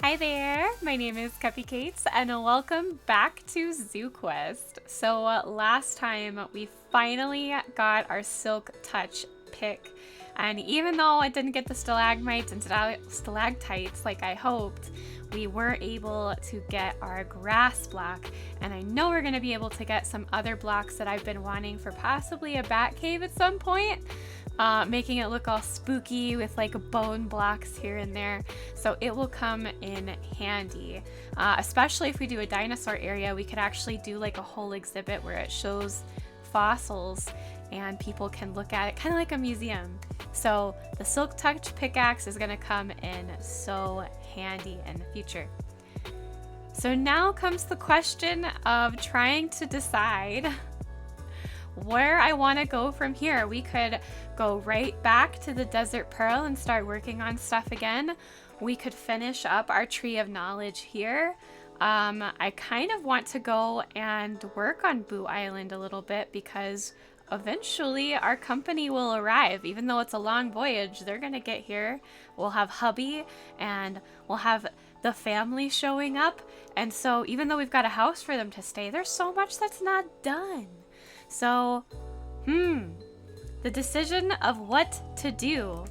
Hi there, my name is Cupicate and welcome back to Zooquest. So last time we finally got our Silk Touch pick, and even though I didn't get the stalagmites and stalactites like I hoped, we were able to get our grass block, and I know we're going to be able to get some other blocks that I've been wanting for possibly a bat cave at some point. Making it look all spooky with like bone blocks here and there. So it will come in handy, especially if we do a dinosaur area. We could actually do like a whole exhibit where it shows fossils and people can look at it kind of like a museum. So the Silk Touch pickaxe is going to come in so handy in the future. So now comes the question of trying to decide where I want to go from here. We could go right back to the Desert Pearl and start working on stuff again. We could finish up our Tree of Knowledge here. I kind of want to go and work on Boo Island a little bit because eventually our company will arrive. Even though it's a long voyage, they're gonna get here. We'll have hubby and we'll have the family showing up. And so even though we've got a house for them to stay, there's so much that's not done. So, the decision of what to do.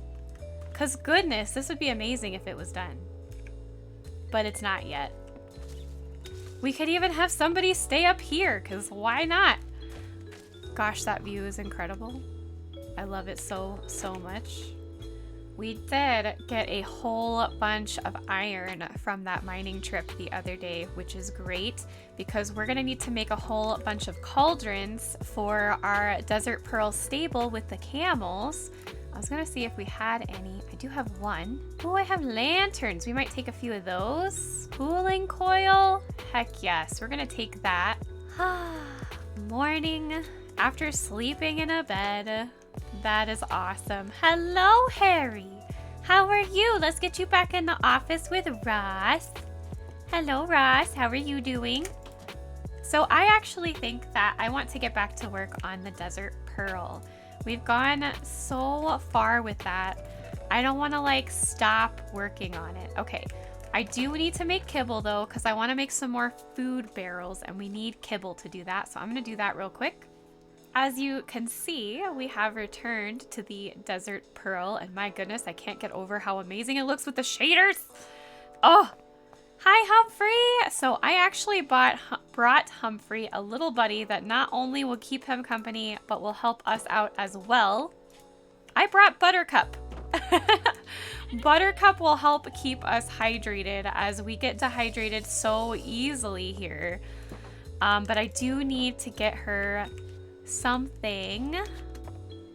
Because goodness, this would be amazing if it was done. But it's not yet. We could even have somebody stay up here, because why not? Gosh, that view is incredible. I love it so, so much. We did get a whole bunch of iron from that mining trip the other day, which is great because we're going to need to make a whole bunch of cauldrons for our Desert Pearl stable with the camels. I was going to see if we had any. I do have one. Oh, I have lanterns. We might take a few of those. Cooling coil? Heck yes. We're going to take that. Morning after sleeping in a bed. That is awesome. Hello, Harry. How are you? Let's get you back in the office with Ross. Hello, Ross. How are you doing? So I actually think that I want to get back to work on the Desert Pearl. We've gone so far with that. I don't want to like stop working on it. Okay. I do need to make kibble though, because I want to make some more food barrels and we need kibble to do that. So I'm going to do that real quick. As you can see, we have returned to the Desert Pearl, and my goodness, I can't get over how amazing it looks with the shaders. Oh, hi Humphrey. So I actually brought Humphrey a little buddy that not only will keep him company, but will help us out as well. I brought Buttercup. Buttercup will help keep us hydrated as we get dehydrated so easily here. But I do need to get her something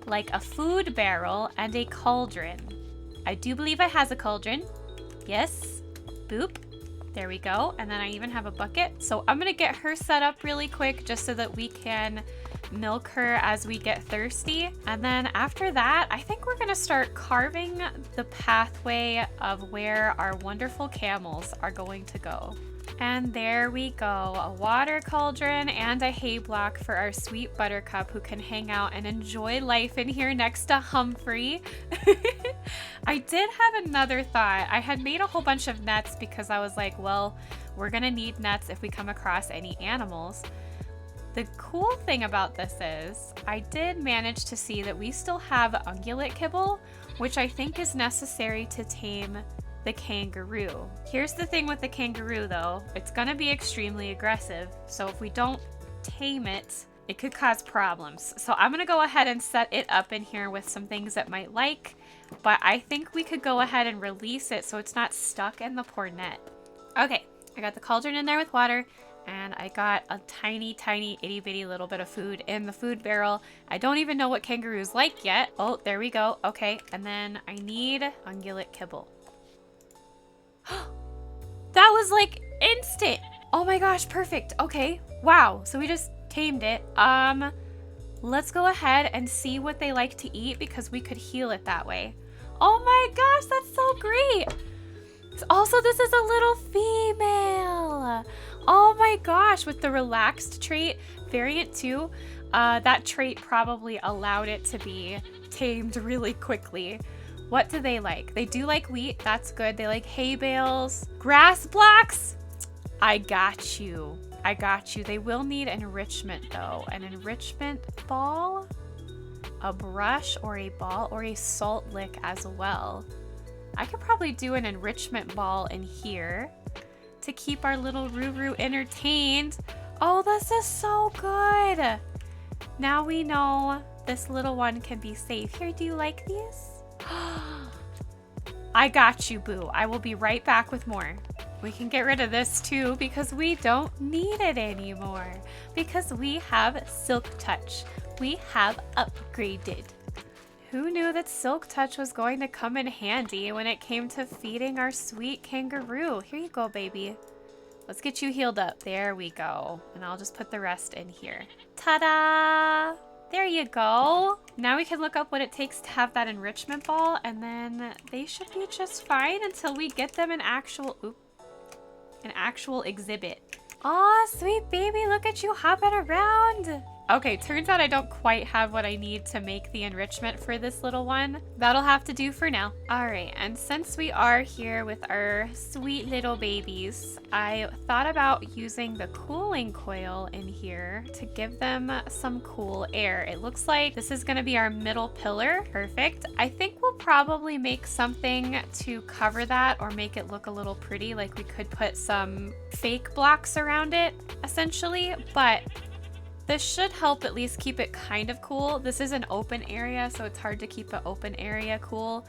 like a food barrel and a cauldron. I do believe I has a cauldron. Yes. Boop. There we go. And then I even have a bucket. So I'm going to get her set up really quick just so that we can milk her as we get thirsty. And then after that, I think we're going to start carving the pathway of where our wonderful camels are going to go. And there we go, a water cauldron and a hay block for our sweet Buttercup who can hang out and enjoy life in here next to Humphrey. I did have another thought. I had made a whole bunch of nets because I was like, well, we're gonna need nets if we come across any animals. The cool thing about this is I did manage to see that we still have ungulate kibble, which I think is necessary to tame the kangaroo. Here's the thing with the kangaroo though, it's gonna be extremely aggressive. So if we don't tame it, it could cause problems. So I'm gonna go ahead and set it up in here with some things it might like, but I think we could go ahead and release it so it's not stuck in the poor net. Okay, I got the cauldron in there with water and I got a tiny, tiny itty bitty little bit of food in the food barrel. I don't even know what kangaroos like yet. Oh, there we go. Okay, and then I need ungulate kibble. That was like instant. Oh my gosh, perfect. Okay, wow. So we just tamed it. Let's go ahead and see what they like to eat because we could heal it that way. Oh my gosh, that's so great. Also, this is a little female. Oh my gosh, with the relaxed trait variant 2, that trait probably allowed it to be tamed really quickly. What do they like? They do like wheat. That's good. They like hay bales. Grass blocks? I got you. I got you. They will need enrichment though. An enrichment ball, a brush or a ball, or a salt lick as well. I could probably do an enrichment ball in here to keep our little Ruru entertained. Oh, this is so good. Now we know this little one can be safe. Here, do you like these? I got you, boo. I will be right back with more. We can get rid of this too because we don't need it anymore. Because we have Silk Touch. We have upgraded. Who knew that Silk Touch was going to come in handy when it came to feeding our sweet kangaroo? Here you go, baby. Let's get you healed up. There we go. And I'll just put the rest in here. Ta-da! There you go. Now we can look up what it takes to have that enrichment ball, and then they should be just fine until we get them an actual exhibit. Aw, sweet baby, look at you hopping around. Okay, turns out I don't quite have what I need to make the enrichment for this little one. That'll have to do for now. All right, and since we are here with our sweet little babies, I thought about using the cooling coil in here to give them some cool air. It looks like this is gonna be our middle pillar. Perfect. I think we'll probably make something to cover that or make it look a little pretty. Like we could put some fake blocks around it, essentially, but this should help at least keep it kind of cool. This is an open area, so it's hard to keep an open area cool,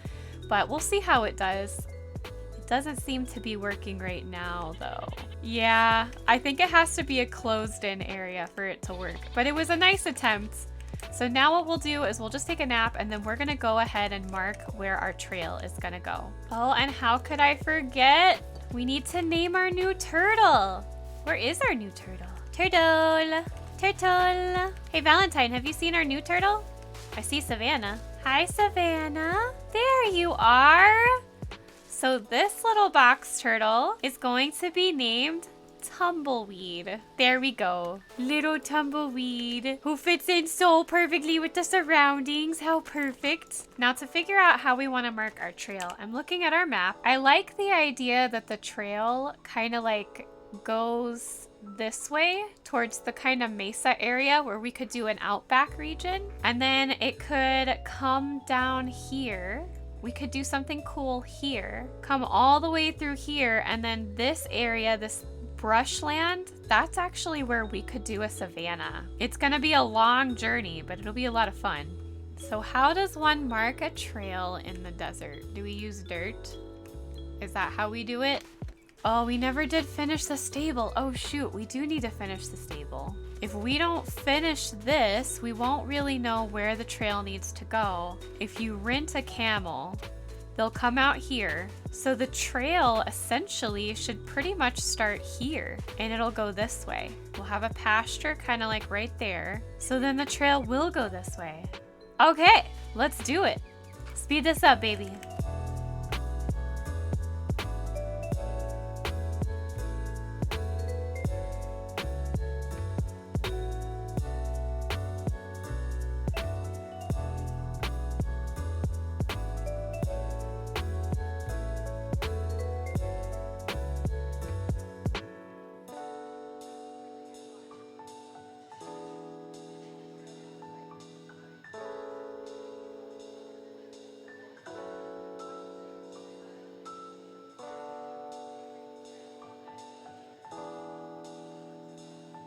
but we'll see how it does. It doesn't seem to be working right now, though. Yeah, I think it has to be a closed-in area for it to work, but it was a nice attempt. So now what we'll do is we'll just take a nap, and then we're gonna go ahead and mark where our trail is gonna go. Oh, and how could I forget? We need to name our new turtle. Where is our new turtle? Turtle! Turtle! Hey Valentine, have you seen our new turtle? I see Savannah. Hi Savannah. There you are. So this little box turtle is going to be named Tumbleweed. There we go. Little Tumbleweed who fits in so perfectly with the surroundings. How perfect. Now to figure out how we want to mark our trail, I'm looking at our map. I like the idea that the trail kind of like goes this way towards the kind of mesa area where we could do an outback region, and then it could come down here. We could do something cool here, come all the way through here, and then this area, this brushland, that's actually where we could do a savanna. It's gonna be a long journey, but it'll be a lot of fun. So how does one mark a trail in the desert? Do we use dirt? Is that how we do it? Oh, we never did finish the stable. Oh shoot, we do need to finish the stable. If we don't finish this, we won't really know where the trail needs to go. If you rent a camel, they'll come out here. So the trail essentially should pretty much start here, and it'll go this way. We'll have a pasture kind of like right there. So then the trail will go this way. Okay, let's do it. Speed this up, baby.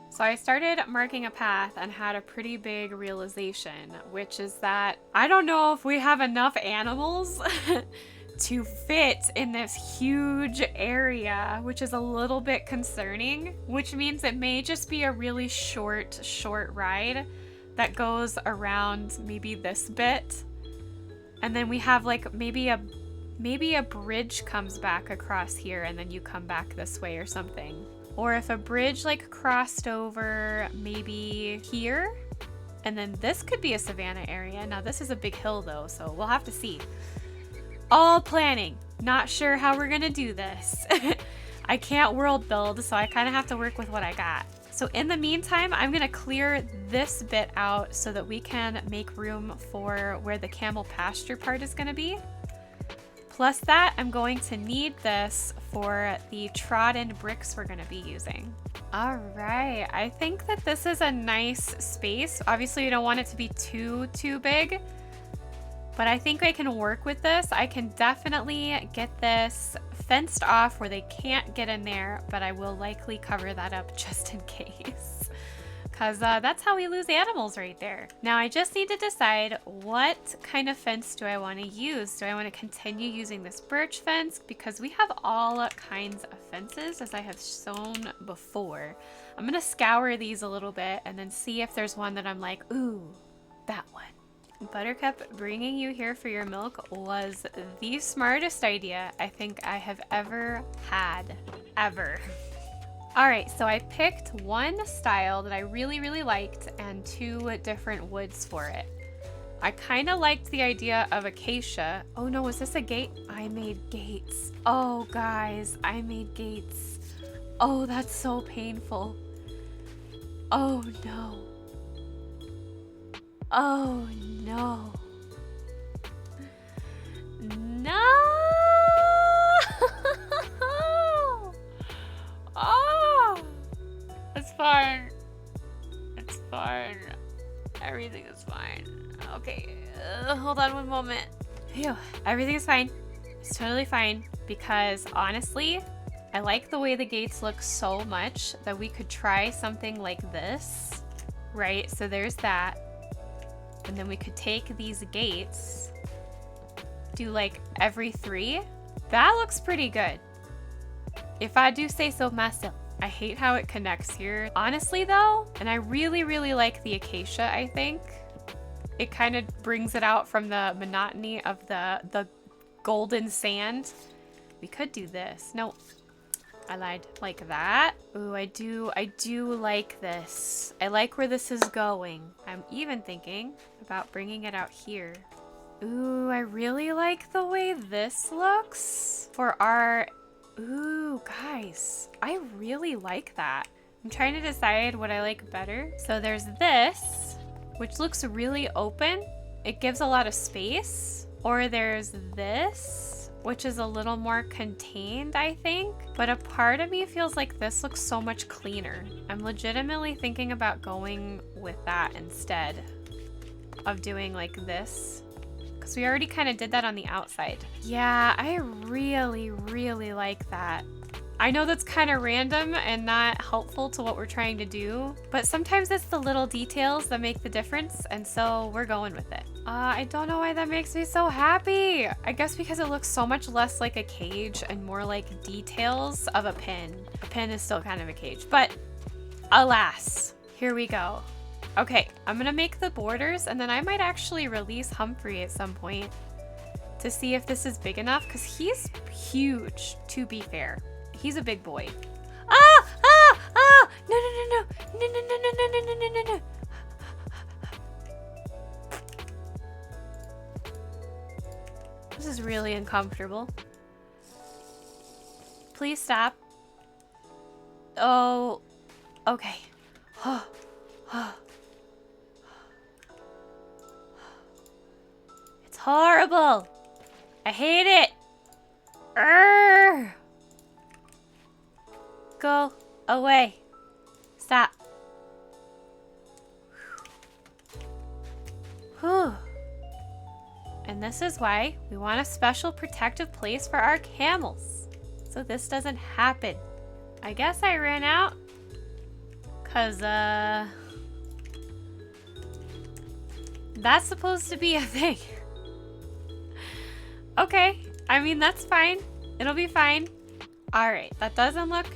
So I started marking a path and had a pretty big realization, which is that I don't know if we have enough animals to fit in this huge area, which is a little bit concerning, which means it may just be a really short ride that goes around maybe this bit. And then we have like maybe a bridge comes back across here and then you come back this way or something. Or if a bridge like crossed over maybe here, and then this could be a savanna area. Now this is a big hill though, so we'll have to see. All planning. Not sure how we're gonna do this. I can't world build, so I kind of have to work with what I got. So in the meantime, I'm gonna clear this bit out so that we can make room for where the camel pasture part is gonna be. Plus that, I'm going to need this for the trodden bricks we're going to be using. All right, I think that this is a nice space. Obviously, you don't want it to be too big, but I think I can work with this. I can definitely get this fenced off where they can't get in there, but I will likely cover that up just in case. Because that's how we lose animals right there. Now I just need to decide what kind of fence do I want to use. Do I want to continue using this birch fence? Because we have all kinds of fences, as I have shown before. I'm going to scour these a little bit and then see if there's one that I'm like, ooh, that one. Buttercup, bringing you here for your milk was the smartest idea I think I have ever had. Ever. Alright, so I picked one style that I really liked and 2 different woods for it. I kind of liked the idea of acacia. Oh no, is this a gate? I made gates. Oh guys, I made gates. Oh, that's so painful. Oh no. Oh no. No! Oh! It's fine. It's fine. Everything is fine. Okay, hold on one moment. Phew, everything is fine. It's totally fine because honestly, I like the way the gates look so much that we could try something like this, right? So there's that. And then we could take these gates, do like every 3. That looks pretty good. If I do say so myself. I hate how it connects here. Honestly though, and I really like the acacia, I think. It kind of brings it out from the monotony of the golden sand. We could do this. No, I lied. Like that. Ooh, I do like this. I like where this is going. I'm even thinking about bringing it out here. Ooh, I really like the way this looks for our... Ooh, guys, I really like that. I'm trying to decide what I like better. So there's this, which looks really open. It gives a lot of space. Or there's this, which is a little more contained, I think. But a part of me feels like this looks so much cleaner. I'm legitimately thinking about going with that instead of doing like this. Because we already kind of did that on the outside. Yeah, I really like that. I know that's kind of random and not helpful to what we're trying to do, but sometimes it's the little details that make the difference, and so we're going with it. I don't know why that makes me so happy. I guess because it looks so much less like a cage and more like details of a pin. A pin is still kind of a cage, but alas, here we go. Okay, I'm gonna make the borders and then I might actually release Humphrey at some point to see if this is big enough because he's huge, to be fair. He's a big boy. Ah! Ah! Ah! No, no, no, no. No, no, no, no, no, no, no, no, no. This is really uncomfortable. Please stop. Oh, okay. It's horrible. I hate it. Urgh. Go away. Stop. Whew. And this is why we want a special protective place for our camels, so this doesn't happen. I guess I ran out because that's supposed to be a thing. Okay, I mean, that's fine. It'll be fine. All right, that doesn't look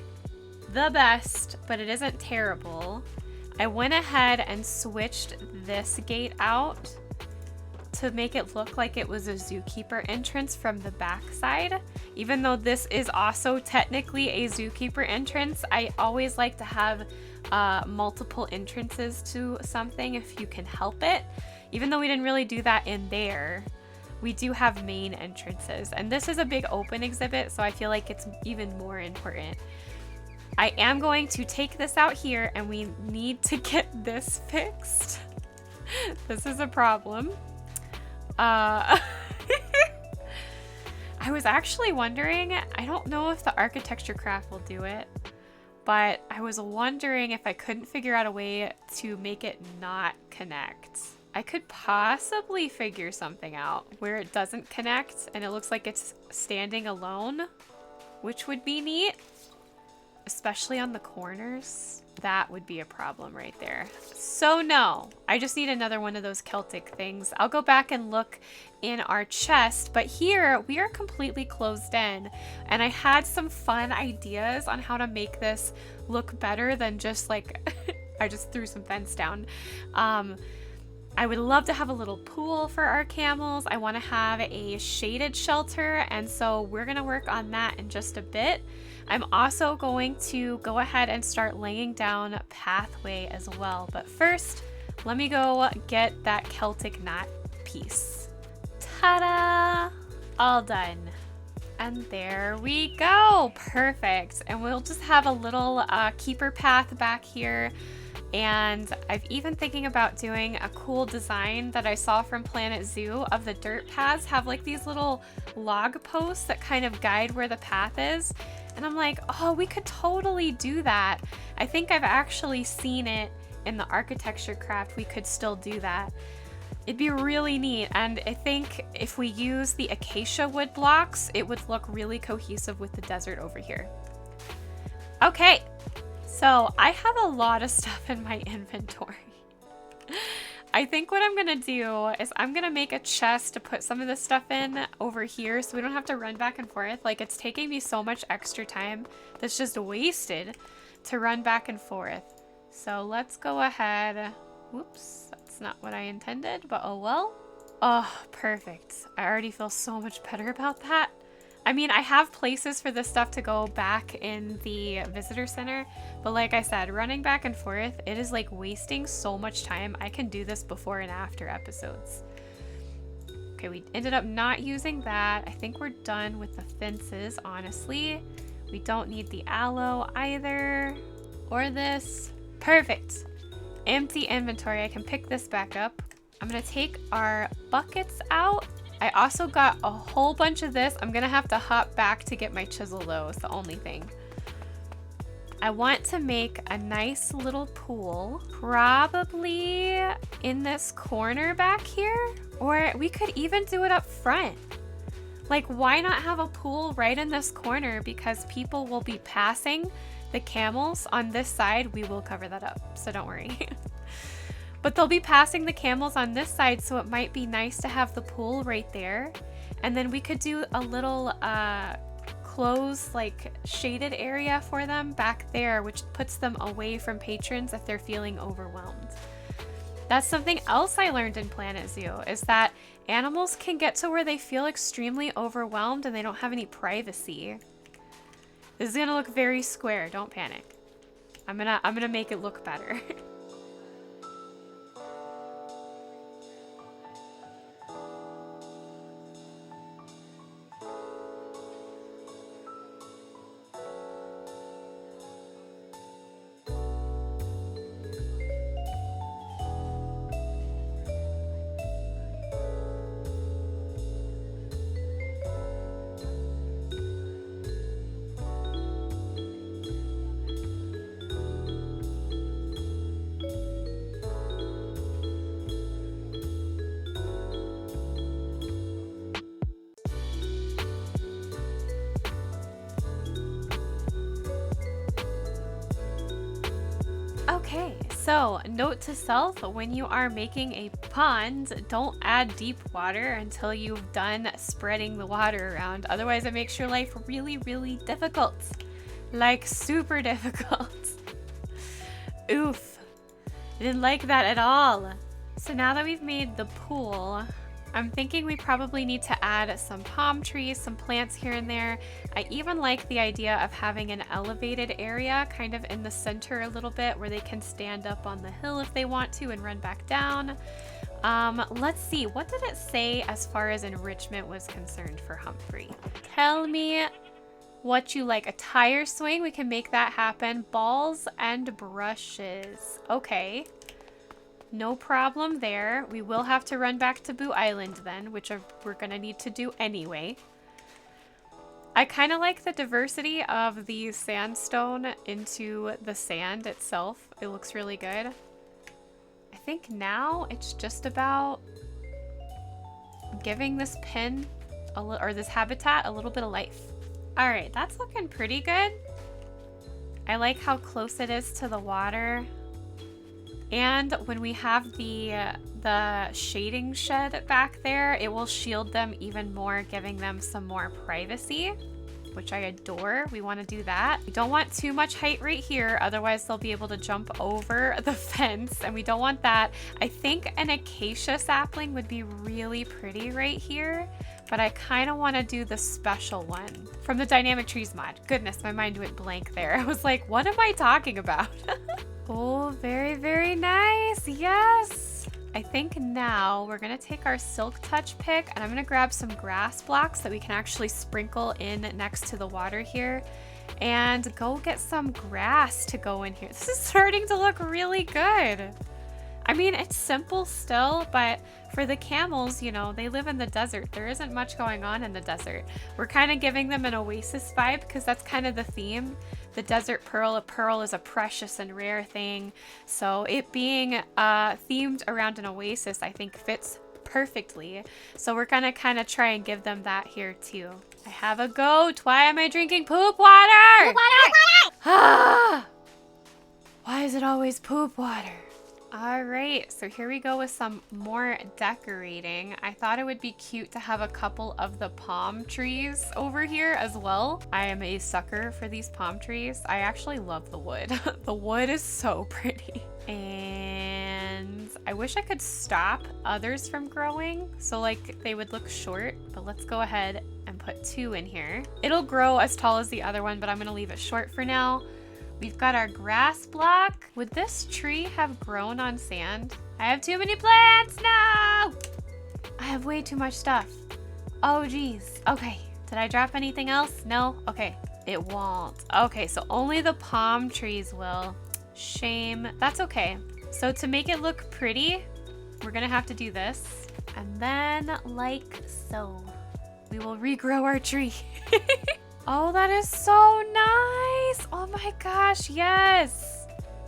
the best, but it isn't terrible. I went ahead and switched this gate out to make it look like it was a zookeeper entrance from the back side. Even though this is also technically a zookeeper entrance, I always like to have multiple entrances to something if you can help it. Even though we didn't really do that in there, we do have main entrances. And this is a big open exhibit, so I feel like it's even more important. I am going to take this out here and we need to get this fixed. This is a problem. I was actually wondering, I don't know if the architecture craft will do it, but I was wondering if I couldn't figure out a way to make it not connect. I could possibly figure something out where it doesn't connect and it looks like it's standing alone, which would be neat, especially on the corners. That would be a problem right there. So no, I just need another one of those Celtic things. I'll go back and look in our chest, but here we are completely closed in, and I had some fun ideas on how to make this look better than just like, I just threw some fence down. I would love to have a little pool for our camels. I want to have a shaded shelter, and so we're going to work on that in just a bit. I'm also going to go ahead and start laying down a pathway as well. But first, let me go get that Celtic knot piece. Ta-da! All done. And there we go. Perfect. And we'll just have a little keeper path back here. And I've even thinking about doing a cool design that I saw from Planet Zoo of the dirt paths have like these little log posts that kind of guide where the path is. And I'm like, oh, we could totally do that. I think I've actually seen it in the architecture craft. We could still do that. It'd be really neat. And I think if we use the acacia wood blocks, it would look really cohesive with the desert over here. Okay. So I have a lot of stuff in my inventory. I think what I'm gonna do is I'm gonna make a chest to put some of this stuff in over here so we don't have to run back and forth. Like, it's taking me so much extra time that's just wasted to run back and forth. So let's go ahead. Whoops, that's not what I intended, but oh well. Oh, perfect. I already feel so much better about that. I mean, I have places for this stuff to go back in the visitor center, but like I said, running back and forth, it is like wasting so much time. I can do this before and after episodes. Okay, we ended up not using that. I think we're done with the fences, honestly. We don't need the aloe either, or this. Perfect. Empty inventory. I can pick this back up. I'm gonna take our buckets out. I also got a whole bunch of this. I'm gonna have to hop back to get my chisel though, is the only thing. I want to make a nice little pool, probably in this corner back here, or we could even do it up front. Like, why not have a pool right in this corner? Because people will be passing the camels on this side. We will cover that up, so don't worry. But they'll be passing the camels on this side, so it might be nice to have the pool right there. And then we could do a little closed, like, shaded area for them back there, which puts them away from patrons if they're feeling overwhelmed. That's something else I learned in Planet Zoo, is that animals can get to where they feel extremely overwhelmed and they don't have any privacy. This is gonna look very square, don't panic. I'm gonna make it look better. Okay, so note to self, when you are making a pond, don't add deep water until you've done spreading the water around. Otherwise, it makes your life really, really difficult. Like, super difficult. Oof. I didn't like that at all. So now that we've made the pool, I'm thinking we probably need to add some palm trees, some plants here and there. I even like the idea of having an elevated area kind of in the center a little bit where they can stand up on the hill if they want to and run back down. Let's see, what did it say as far as enrichment was concerned for Humphrey? Tell me what you like. A tire swing, we can make that happen. Balls and brushes. Okay. No problem there. We will have to run back to Boo Island then, which we're gonna need to do anyway. I kind of like the diversity of the sandstone into the sand itself. It looks really good. I think now it's just about giving this pin or this habitat a little bit of life. All right, that's looking pretty good. I like how close it is to the water. And when we have the shading shed back there, it will shield them even more, giving them some more privacy, which I adore. We want to do that. We don't want too much height right here, otherwise they'll be able to jump over the fence, and we don't want that. I think an acacia sapling would be really pretty right here, but I kind of want to do the special one from the Dynamic Trees mod. Goodness, my mind went blank there. I was like, what am I talking about? Oh, very, very nice. Yes. I think now we're going to take our Silk Touch pick and I'm going to grab some grass blocks that we can actually sprinkle in next to the water here and go get some grass to go in here. This is starting to look really good. I mean, it's simple still, but for the camels, you know, they live in the desert. There isn't much going on in the desert. We're kind of giving them an oasis vibe because that's kind of the theme. The desert pearl, a pearl is a precious and rare thing. So it being themed around an oasis, I think fits perfectly. So we're gonna kind of try and give them that here too. I have a goat. Why am I drinking poop water? Poop water! Ah! Why is it always poop water? All right, so here we go with some more decorating. I thought it would be cute to have a couple of the palm trees over here as well. I am a sucker for these palm trees. I actually love the wood. The wood is so pretty. And I wish I could stop others from growing, so like they would look short, but let's go ahead and put 2 in here. It'll grow as tall as the other one, but I'm gonna leave it short for now. We've got our grass block. Would this tree have grown on sand? I have too many plants. No! I have way too much stuff. Oh, geez. Okay. Did I drop anything else? No? Okay. It won't. Okay, so only the palm trees will. Shame. That's okay. So to make it look pretty, we're gonna have to do this. And then, like so, we will regrow our tree. Oh, that is so nice. Oh my gosh, yes.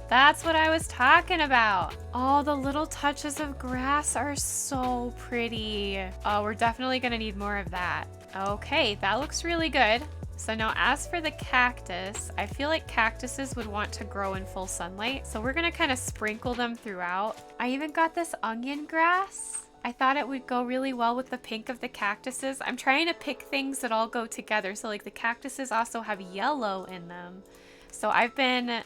That's what I was talking about. Oh, the little touches of grass are so pretty. Oh, we're definitely gonna need more of that. Okay, that looks really good. So now as for the cactus, I feel like cactuses would want to grow in full sunlight. So we're gonna kind of sprinkle them throughout. I even got this onion grass. I thought it would go really well with the pink of the cactuses. I'm trying to pick things that all go together. So like the cactuses also have yellow in them. So I've been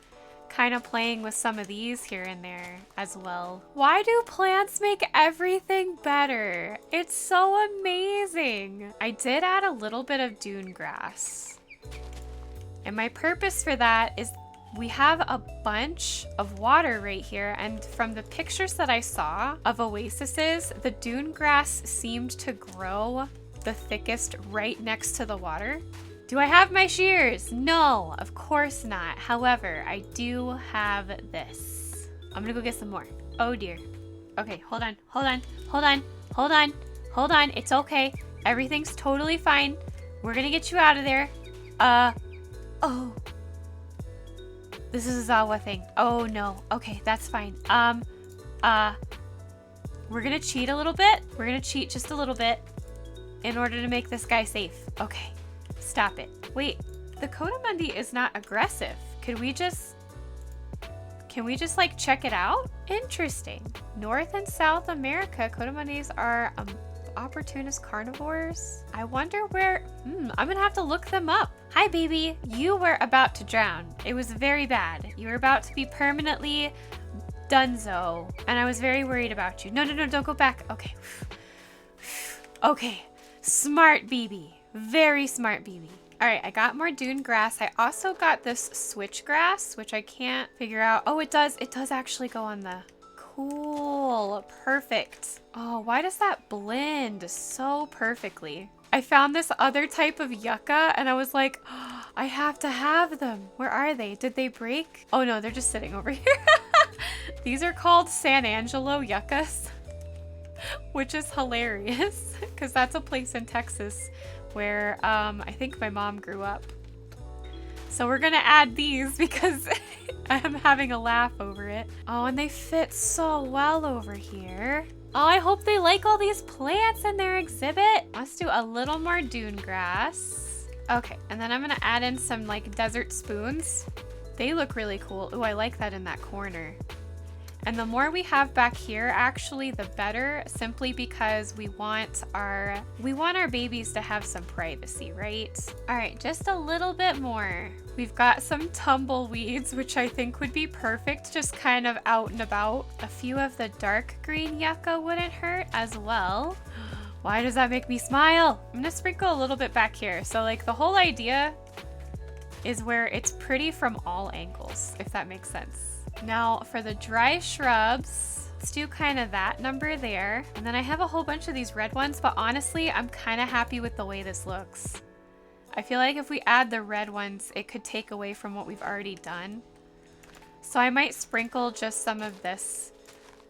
kind of playing with some of these here and there as well. Why do plants make everything better? It's so amazing. I did add a little bit of dune grass. And my purpose for that is we have a bunch of water right here, and from the pictures that I saw of oases, the dune grass seemed to grow the thickest right next to the water. Do I have my shears? No, of course not. However, I do have this. I'm gonna go get some more. Oh dear. Okay, hold on. It's okay. Everything's totally fine. We're gonna get you out of there. Oh. This is a Zawa thing. Oh no. Okay, that's fine. We're gonna cheat a little bit. We're gonna cheat just a little bit in order to make this guy safe. Okay, stop it. Wait, the Coatimundi is not aggressive. Can we just like check it out? Interesting. North and South America, Coatimundis are opportunist carnivores. I wonder where, I'm gonna have to look them up. Hi baby, you were about to drown. It was very bad. You were about to be permanently donezo, and I was very worried about you. No, don't go back. Okay. Okay, smart BB, very smart BB. All right, I got more dune grass. I also got this switchgrass, which I can't figure out. Oh, it does actually go on the, cool, perfect. Oh, why does that blend so perfectly? I found this other type of yucca and I was like, oh, I have to have them. Where are they? Did they break? Oh no, they're just sitting over here. These are called San Angelo Yuccas, which is hilarious because that's a place in Texas where I think my mom grew up. So we're gonna add these because I'm having a laugh over it. Oh, and they fit so well over here. Oh, I hope they like all these plants in their exhibit. Let's do a little more dune grass. Okay, and then I'm gonna add in some like desert spoons. They look really cool. Ooh, I like that in that corner. And the more we have back here, actually, the better, simply because we want our babies to have some privacy, right? All right, just a little bit more. We've got some tumbleweeds, which I think would be perfect, just kind of out and about. A few of the dark green yucca wouldn't hurt as well. Why does that make me smile? I'm gonna sprinkle a little bit back here. So like the whole idea is where it's pretty from all angles, if that makes sense. Now for the dry shrubs, let's do kind of that number there. And then I have a whole bunch of these red ones, but honestly, I'm kind of happy with the way this looks. I feel like if we add the red ones, it could take away from what we've already done. So I might sprinkle just some of this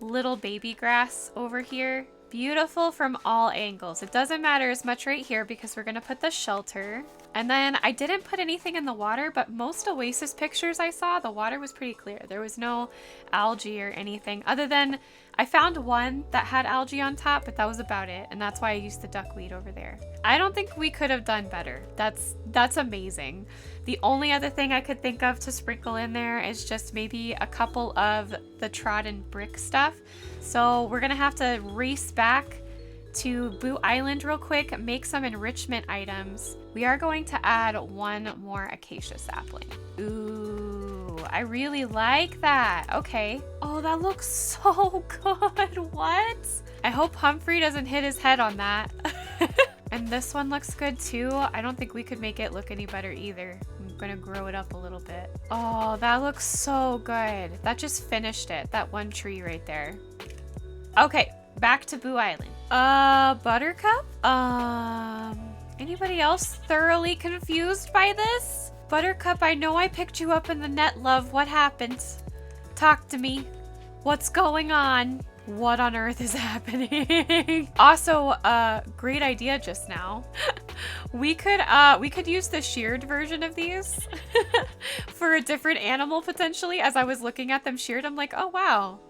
little baby grass over here. Beautiful from all angles. It doesn't matter as much right here because we're gonna put the shelter. And then I didn't put anything in the water, but most Oasis pictures I saw, the water was pretty clear. There was no algae or anything other than I found one that had algae on top, but that was about it. And that's why I used the duckweed over there. I don't think we could have done better. That's amazing. The only other thing I could think of to sprinkle in there is just maybe a couple of the trodden brick stuff. So we're gonna have to race back to Boo Island real quick, make some enrichment items. We are going to add one more acacia sapling. Ooh, I really like that. Okay. Oh, that looks so good. What? I hope Humphrey doesn't hit his head on that. And this one looks good too. I don't think we could make it look any better either. I'm gonna grow it up a little bit. Oh, that looks so good. That just finished it. That one tree right there. Okay, back to Boo Island. Buttercup? Anybody else thoroughly confused by this? Buttercup, I know I picked you up in the net, love. What happened? Talk to me. What's going on? What on earth is happening? Also, great idea just now. We could use the sheared version of these for a different animal potentially. As I was looking at them sheared, I'm like, oh wow.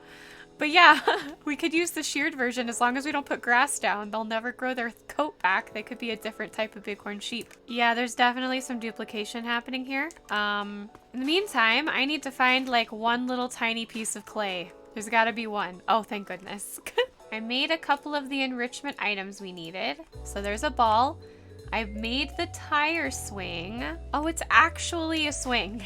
But yeah, we could use the sheared version as long as we don't put grass down. They'll never grow their coat back. They could be a different type of bighorn sheep. Yeah, there's definitely some duplication happening here. In the meantime, I need to find like one little tiny piece of clay. There's gotta be one. Oh, thank goodness. I made a couple of the enrichment items we needed. So there's a ball. I've made the tire swing. Oh, it's actually a swing.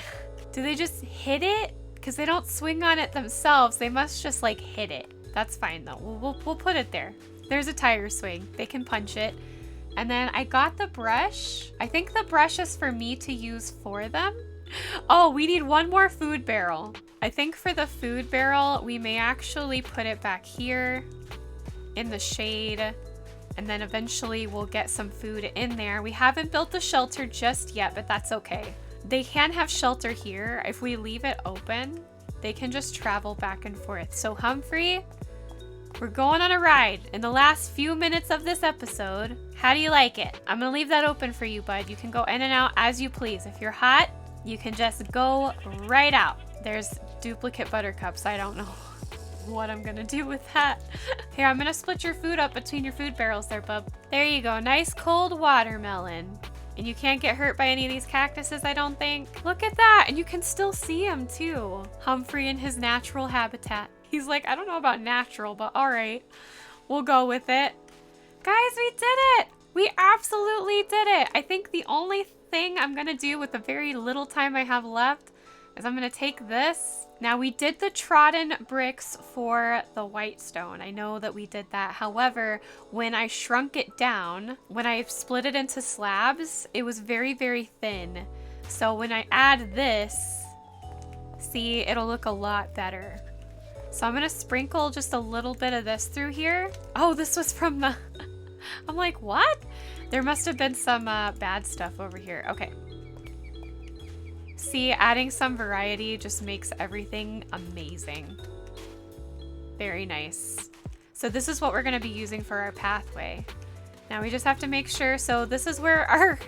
Do they just hit it? Because they don't swing on it themselves. They must just like hit it. That's fine though. We'll put it there. There's a tire swing. They can punch it. And then I got the brush. I think the brush is for me to use for them. Oh, we need one more food barrel. I think for the food barrel, we may actually put it back here in the shade. And then eventually we'll get some food in there. We haven't built the shelter just yet, but that's okay. They can have shelter here. If we leave it open, they can just travel back and forth. So Humphrey, we're going on a ride in the last few minutes of this episode. How do you like it? I'm gonna leave that open for you, bud. You can go in and out as you please. If you're hot, you can just go right out. There's duplicate buttercups. I don't know what I'm gonna do with that. Here, I'm gonna split your food up between your food barrels there, bub. There you go. Nice cold watermelon. And you can't get hurt by any of these cactuses, I don't think. Look at that. And you can still see him too. Humphrey in his natural habitat. He's like, I don't know about natural, but all right. We'll go with it. Guys, we did it. We absolutely did it. I think the only thing I'm going to do with the very little time I have left is I'm going to take this. Now we did the trodden bricks for the white stone. I know that we did that. However, when I shrunk it down, when I split it into slabs, it was very, very thin. So when I add this, see, it'll look a lot better. So I'm going to sprinkle just a little bit of this through here. Oh, this was from the... I'm like, what? There must have been some bad stuff over here. Okay. See, adding some variety just makes everything amazing. Very nice. So this is what we're going to be using for our pathway. Now we just have to make sure. So this is where our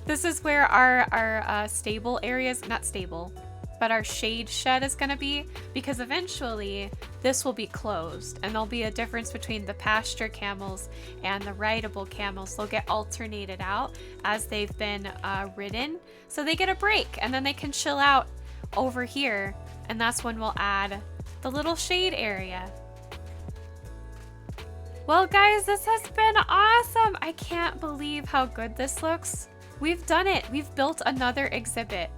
this is where our stable areas, not stable, but our shade shed is going to be, because eventually this will be closed and there'll be a difference between the pasture camels and the rideable camels. They'll get alternated out as they've been ridden, so they get a break and then they can chill out over here, and that's when we'll add the little shade area. Well guys, this has been awesome. I can't believe how good this looks. We've done it. We've built another exhibit.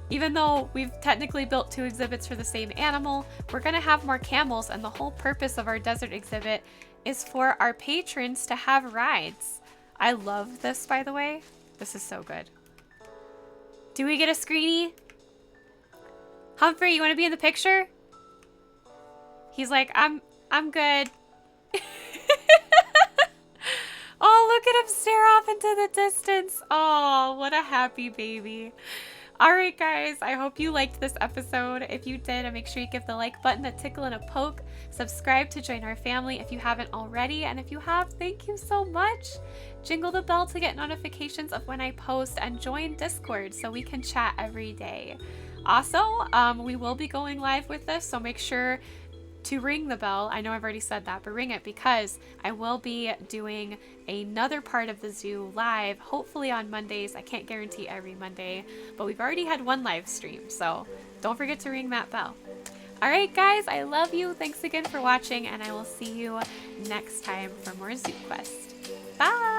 Even though we've technically built 2 exhibits for the same animal, we're gonna have more camels, and the whole purpose of our desert exhibit is for our patrons to have rides. I love this, by the way. This is so good. Do we get a screenie? Humphrey, you wanna be in the picture? He's like, I'm good. Oh, look at him stare off into the distance. Oh, what a happy baby. Alright guys, I hope you liked this episode. If you did, make sure you give the like button a tickle and a poke. Subscribe to join our family if you haven't already, and if you have, thank you so much. Jingle the bell to get notifications of when I post, and join Discord so we can chat every day. Also, we will be going live with this, so make sure to ring the bell. I know I've already said that, but ring it, because I will be doing another part of the zoo live, hopefully on Mondays. I can't guarantee every Monday, but we've already had 1 live stream, so don't forget to ring that bell. Alright guys, I love you. Thanks again for watching, and I will see you next time for more Zooquest. Bye!